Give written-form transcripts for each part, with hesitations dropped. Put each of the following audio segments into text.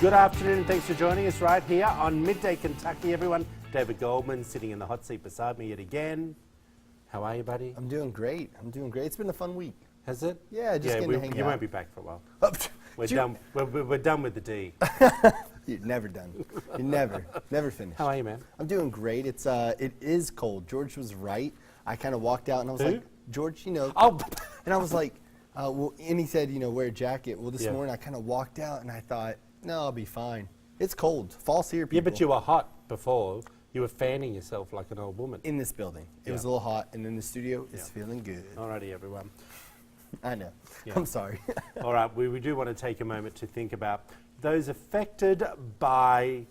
Good afternoon and thanks for joining us right here on Midday Kentucky, everyone. David Goldman sitting in the hot seat beside me yet again. How are you, buddy? I'm doing great. It's been a fun week. Has it? Yeah, just getting to hang out. You won't be back for a while. Oh, We're done. We're done with the D. You're never done. You're never finished. How are you, man? I'm doing great. It is cold. George was right. I kind of walked out and I was like, George, Oh. And I was like, and he said, wear a jacket. Well, this morning I kind of walked out and I thought, no, I'll be fine. It's cold. Fall's here, people. Yeah, but you were hot before. You were fanning yourself like an old woman. In this building. It was a little hot, and in the studio, it's feeling good. Alrighty, everyone. I know. Yeah. I'm sorry. All right, we do want to take a moment to think about those affected by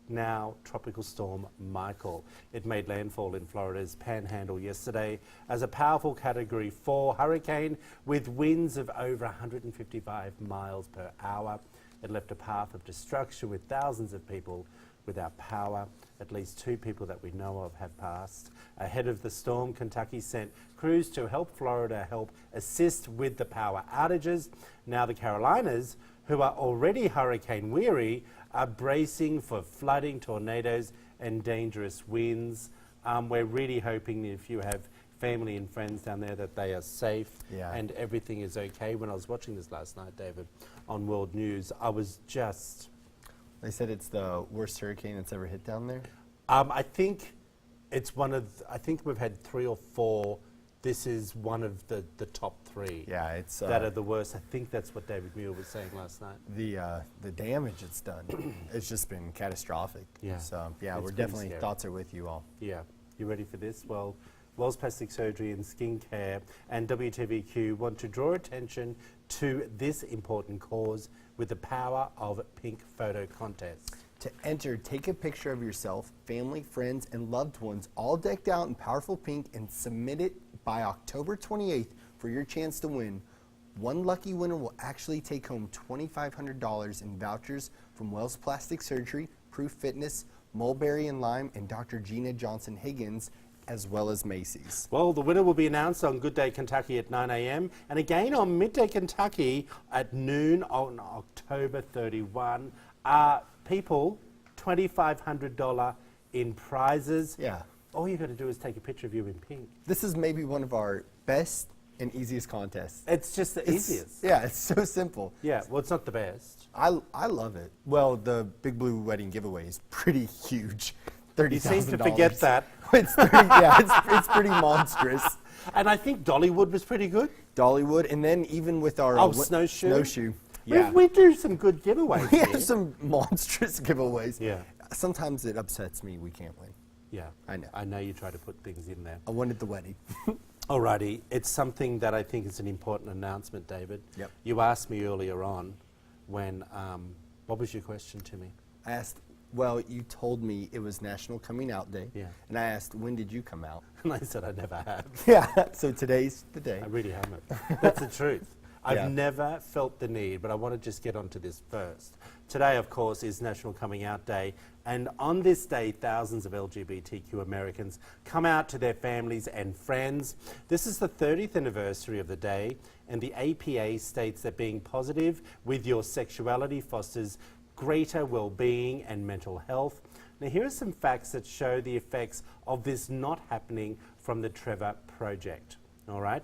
now Tropical Storm Michael. It made landfall in Florida's Panhandle yesterday as a powerful Category 4 hurricane with winds of over 155 miles per hour. It left a path of destruction with thousands of people without power. At least 2 people that we know of have passed. Ahead of the storm, Kentucky sent crews to help Florida assist with the power outages. Now the Carolinas, who are already hurricane weary, are bracing for flooding, tornadoes and dangerous winds. We're really hoping that if you have family and friends down there that they are safe and everything is okay. When I was watching this last night, David, on World News, I was just... They said it's the worst hurricane that's ever hit down there? I think it's I think we've had 3 or 4. This is one of the top 3 it's that are the worst. I think that's what David Muir was saying last night. The damage it's done, it's just been catastrophic. Yeah. So, It's we're definitely, scary. thoughts are with you all. Yeah. You ready for this? Well, Wells Plastic Surgery and Skincare and WTVQ want to draw attention to this important cause with the power of Pink Photo Contest. To enter, take a picture of yourself, family, friends, and loved ones all decked out in powerful pink and submit it by October 28th for your chance to win. One lucky winner will actually take home $2,500 in vouchers from Wells Plastic Surgery, Proof Fitness, Mulberry and Lime, and Dr. Gina Johnson Higgins, as well as Macy's. Well, the winner will be announced on Good Day Kentucky at 9 a.m. and again on Midday Kentucky at noon on October 31. People, $2,500 in prizes. Yeah. All you got to do is take a picture of you in pink. This is maybe one of our best and easiest contests. It's just the easiest. Yeah, it's so simple. Yeah, well, it's not the best. I love it. Well, the Big Blue Wedding giveaway is pretty huge. $30,000. You seem to forget that. It's pretty monstrous. And I think Dollywood was pretty good. Dollywood, and then even with our snowshoe. Yeah. We do some good giveaways. We have some monstrous giveaways. Yeah. Sometimes it upsets me we can't win. Yeah. I know. I know you try to put things in there. I wanted the wedding. Alrighty. It's something that I think is an important announcement, David. Yep. You asked me earlier on when, what was your question to me? I asked, well, you told me it was National Coming Out Day. Yeah. And I asked, when did you come out? And I said I never have. Yeah. So today's the day. I really haven't. That's the truth. I've Yeah. never felt the need, but I want to just get onto this first. Today, of course, is National Coming Out Day, and on this day, thousands of LGBTQ Americans come out to their families and friends. This is the 30th anniversary of the day, and the APA states that being positive with your sexuality fosters greater well-being and mental health. Now, here are some facts that show the effects of this not happening from the Trevor Project. All right?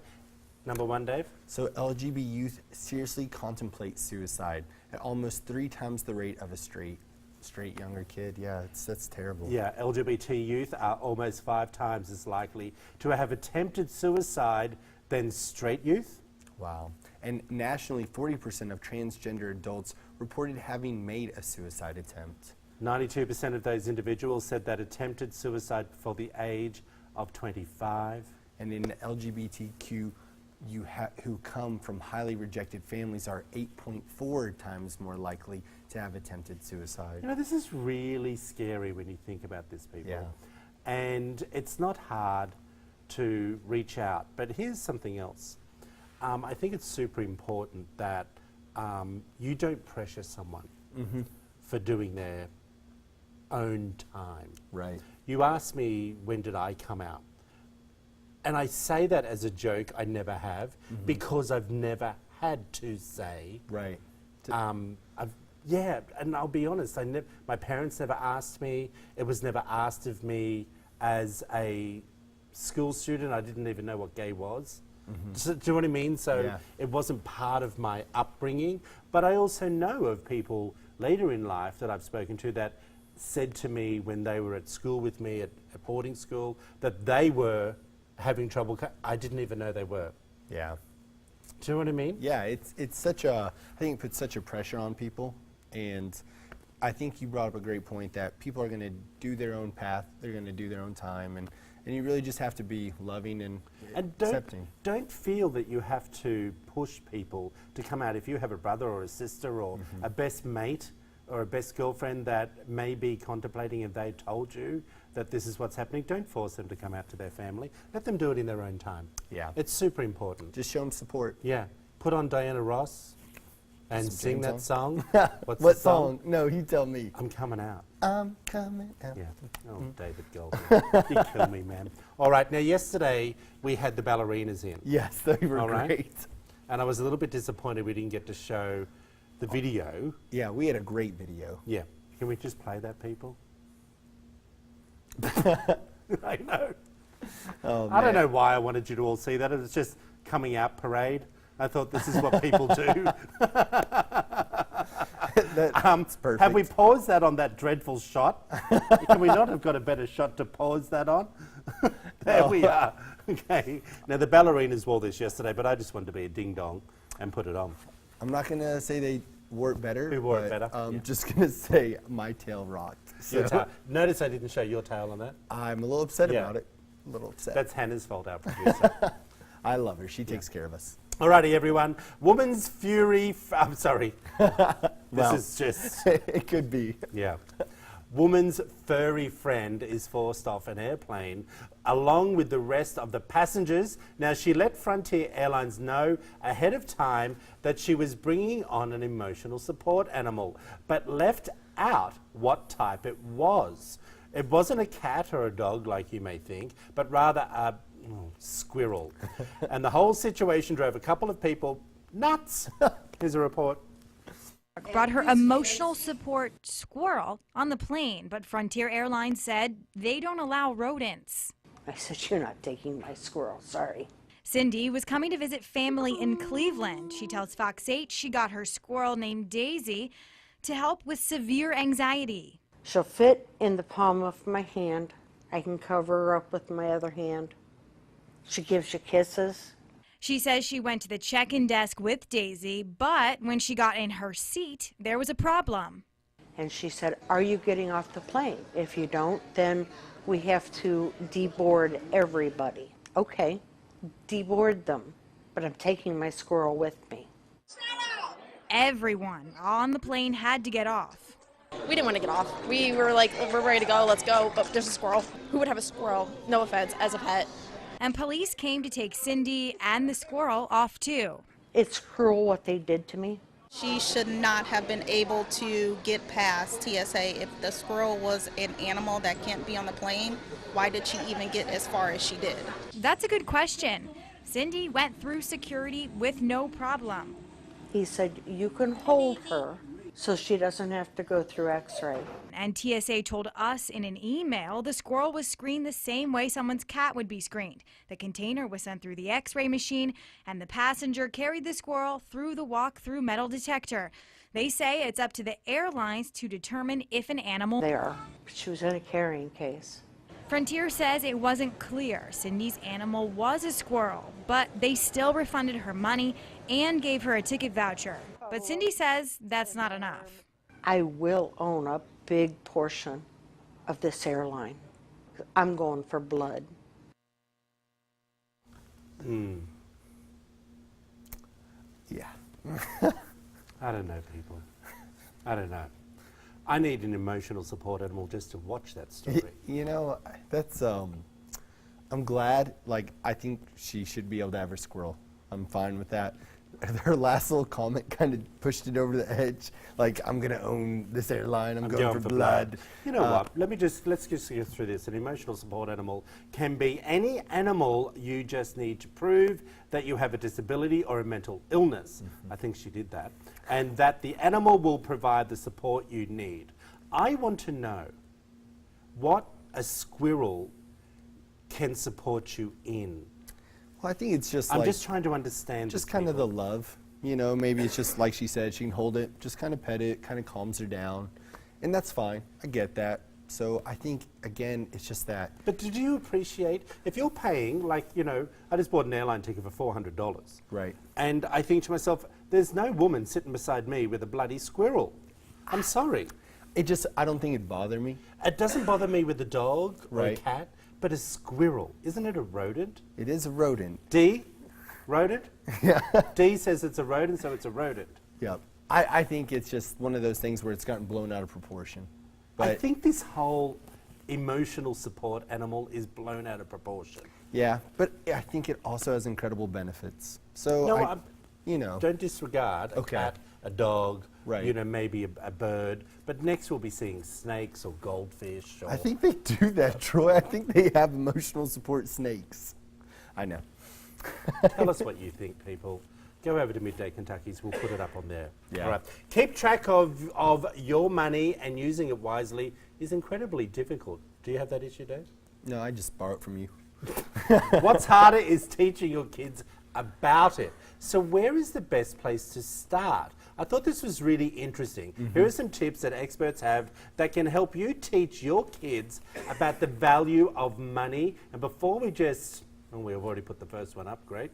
Number 1, Dave? So LGBT youth seriously contemplate suicide at almost 3 times the rate of a straight younger kid. Yeah, that's terrible. Yeah, LGBT youth are almost 5 times as likely to have attempted suicide than straight youth. Wow. And nationally, 40% of transgender adults reported having made a suicide attempt. 92% of those individuals said that attempted suicide before the age of 25. And in LGBTQ, who come from highly rejected families are 8.4 times more likely to have attempted suicide. You know, this is really scary when you think about this, people. Yeah. And it's not hard to reach out. But here's something else. I think it's super important that you don't pressure someone for doing their own time. Right. You asked me, when did I come out? And I say that as a joke, I never have, because I've never had to say. Right. Yeah, and I'll be honest, my parents never asked me. It was never asked of me as a school student. I didn't even know what gay was. Do you know what I mean? So it wasn't part of my upbringing. But I also know of people later in life that I've spoken to that said to me when they were at school with me, at boarding school, that they were having trouble. I didn't even know they were. Yeah. Do you know what I mean? Yeah, it's such a, I think it puts such a pressure on people, and I think you brought up a great point that people are going to do their own path, they're going to do their own time, and you really just have to be loving and accepting. Don't feel that you have to push people to come out. If you have a brother or a sister or a best mate or a best girlfriend that may be contemplating if they told you that this is what's happening, don't force them to come out to their family. Let them do it in their own time. Yeah. It's super important. Just show them support. Yeah. Put on Diana Ross and sing that song. What's What the song? No, you tell me. I'm coming out. I'm coming out. Yeah. Oh, David Goldman. You kill me, man. All right. Now, yesterday we had the ballerinas in. Yes, they were All right. great. And I was a little bit disappointed we didn't get to show the video. Yeah, we had a great video. Yeah. Can we just play that, people? I know. Oh, I don't know why I wanted you to all see that. It was just coming out parade. I thought this is what people do. That's perfect. Have we paused that on that dreadful shot? Can we not have got a better shot to pause that on? There we are. Okay. Now, the ballerinas wore this yesterday, but I just wanted to be a ding-dong and put it on. I'm not going to say they wore it better. Who wore it better? I'm just going to say my tail rocked. Your So tail. Notice I didn't show your tail on that. I'm a little upset Yeah. about it. A little upset. That's Hannah's fault, our producer. I love her. She takes care of us. Alrighty, everyone. Woman's fury. I'm sorry. This is just. It could be. Yeah. Woman's furry friend is forced off an airplane along with the rest of the passengers. Now, she let Frontier Airlines know ahead of time that she was bringing on an emotional support animal, but left out what type it was. It wasn't a cat or a dog like you may think, but rather a squirrel. And the whole situation drove a couple of people nuts. Here's a report. Brought her emotional support squirrel on the plane, but Frontier Airlines said they don't allow rodents. I said, you're not taking my squirrel, sorry. Cindy was coming to visit family in Cleveland. She tells Fox 8 she got her squirrel named Daisy to help with severe anxiety. She'll fit in the palm of my hand. I can cover her up with my other hand. She gives you kisses. She says she went to the check-in desk with Daisy, but when she got in her seat, there was a problem. And she said, are you getting off the plane? If you don't, then we have to deboard everybody. Okay, deboard them, but I'm taking my squirrel with me. Everyone on the plane had to get off. We didn't want to get off. We were like, we're ready to go, let's go, but there's a squirrel. Who would have a squirrel, no offense, as a pet? And police came to take Cindy and the squirrel off too. It's cruel what they did to me. She should not have been able to get past TSA. If the squirrel was an animal that can't be on the plane, why did she even get as far as she did? That's a good question. Cindy went through security with no problem. He said, you can hold her so she doesn't have to go through x-ray. And TSA told us in an email the squirrel was screened the same way someone's cat would be screened. The container was sent through the x-ray machine, and the passenger carried the squirrel through the walk-through metal detector. They say it's up to the airlines to determine if an animal... There, she was in a carrying case. Frontier says it wasn't clear Cindy's animal was a squirrel, but they still refunded her money and gave her a ticket voucher. But Cindy says that's not enough. I will own a big portion of this airline. I'm going for blood. Yeah. I don't know, people. I don't know. I need an emotional support animal just to watch that story. You know, that's, I'm glad, like, I think she should be able to have her squirrel. I'm fine with that. her last little comment kind of pushed it over the edge. Like, I'm going to own this airline. I'm going for blood. You know what? Let's just get through this. An emotional support animal can be any animal you just need to prove that you have a disability or a mental illness. I think she did that. And that the animal will provide the support you need. I want to know what a squirrel can support you in. Well, I think it's just I'm just trying to understand. just kind of the love. You know, maybe it's just like she said, she can hold it, just kind of pet it, kind of calms her down. And that's fine. I get that. So I think, again, it's just that. But did you appreciate, if you're paying, like, you know, I just bought an airline ticket for $400. Right. And I think to myself, there's no woman sitting beside me with a bloody squirrel. I'm sorry. I don't think it'd bother me. It doesn't bother me with a dog or a Right. cat, but a squirrel. Isn't it a rodent? It is a rodent. D? Rodent? Yeah. D says it's a rodent, so it's a rodent. Yep. I think it's just one of those things where it's gotten blown out of proportion. But I think this whole emotional support animal is blown out of proportion. yeah, but I think it also has incredible benefits. So, No, you know. Don't disregard a Okay. cat, a dog, Right. you know, maybe a bird. But next we'll be seeing snakes or goldfish. Or I think they do that, Troy. I think they have emotional support snakes. I know. Tell us what you think, people. Go over to Midday Kentucky's. We'll put it up on there. Yeah. All right. Keep track of your money, and using it wisely is incredibly difficult. Do you have that issue, Dave? No, I just borrow it from you. What's harder is teaching your kids about it. So where is the best place to start? I thought this was really interesting. Here are some tips that experts have that can help you teach your kids about the value of money. And before we just, we've already put the first one up, great.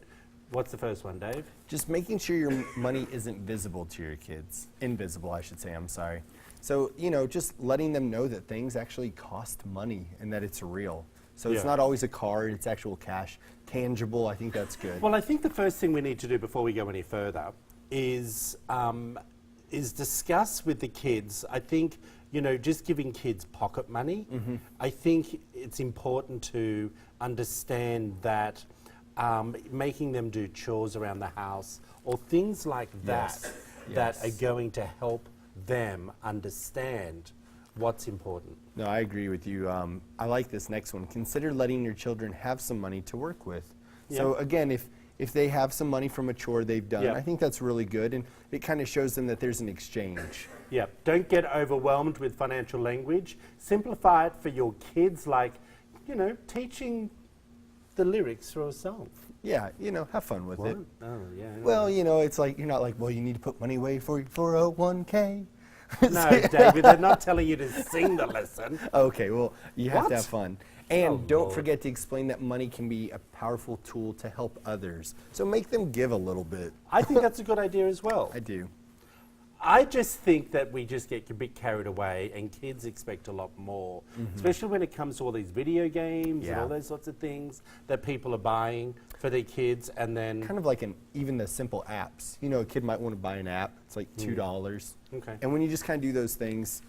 What's the first one, Dave? Just making sure your money isn't visible to your kids. Invisible, I should say, I'm sorry. So, you know, just letting them know that things actually cost money and that it's real. So it's Yeah. not always a card, it's actual cash. Tangible, I think that's good. Well, I think the first thing we need to do before we go any further is discuss with the kids. I think, you know, just giving kids pocket money. I think it's important to understand that making them do chores around the house or things like that that Yes. are going to help them understand what's important. No, I agree with you. I like this next one. Consider letting your children have some money to work with. So Yeah. again, if they have some money from a chore they've done, Yeah. I think that's really good, and it kind of shows them that there's an exchange. Yeah, don't get overwhelmed with financial language. Simplify it for your kids, like, you know, teaching the lyrics through a song. Yeah, you know, have fun with it. Oh, yeah. Well, you know, it's like, you're not like, well, you need to put money away for your 401k. No, David, they're not telling you to sing the lesson. Okay, well, you have What? to have fun. And Oh, don't Lord. forget to explain that money can be a powerful tool to help others. So make them give a little bit. I think that's a good idea as well. I do. I just think that we just get a bit carried away, and kids expect a lot more, especially when it comes to all these video games and Yeah. all those sorts of things that people are buying for their kids, and then Kind of like even the simple apps. You know, a kid might want to buy an app. It's like $2. Okay. And when you just kind of do those things,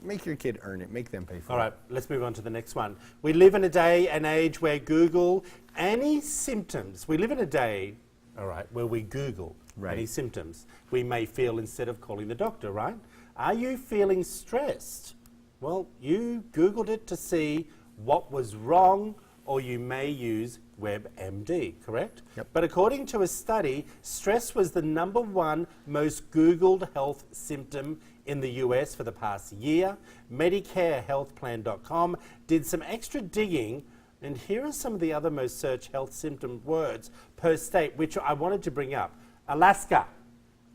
make your kid earn it. Make them pay for All it. right, let's move on to the next one. We live in a day and age where Google any symptoms. We live in a day, all right, where we Google any Right. symptoms we may feel instead of calling the doctor, right? Are you feeling stressed? Well, you Googled it to see what was wrong, or you may use WebMD, correct? Yep. But according to a study, stress was the #1 most Googled health symptom in the US for the past year. MedicareHealthPlan.com did some extra digging, and here are some of the other most searched health symptom words per state, which I wanted to bring up. Alaska,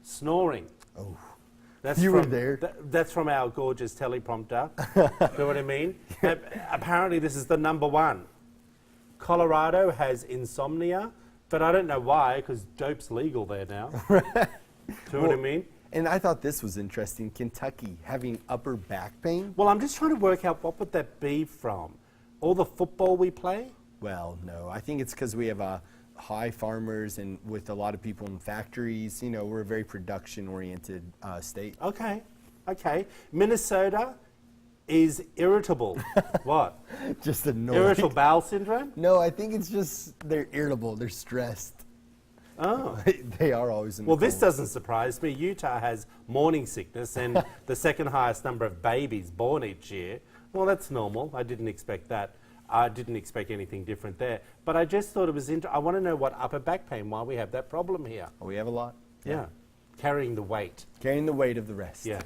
snoring. Oh. That's You were from- there. That's from our gorgeous teleprompter. Know what I mean? Apparently, this is the #1. Colorado has insomnia, but I don't know why, because dope's legal there now. Know what I mean? And I thought this was interesting. Kentucky having upper back pain. Well, I'm just trying to work out what would that be from. All the football we play? Well, no. I think it's because we have high farmers and with a lot of people in factories. You know, we're a very production-oriented state. Okay. Minnesota is irritable. What? Just annoying. Irritable bowel syndrome? No, I think it's just they're irritable. They're stressed. Oh. They are always in the Well, this cold. doesn't surprise me. Utah has morning sickness and the second highest number of babies born each year. Well, that's normal. I didn't expect that. I didn't expect anything different there. But I just thought it was I want to know what upper back pain, why we have that problem here. Oh, we have a lot. Yeah. Carrying the weight. Carrying the weight of the rest. Yeah.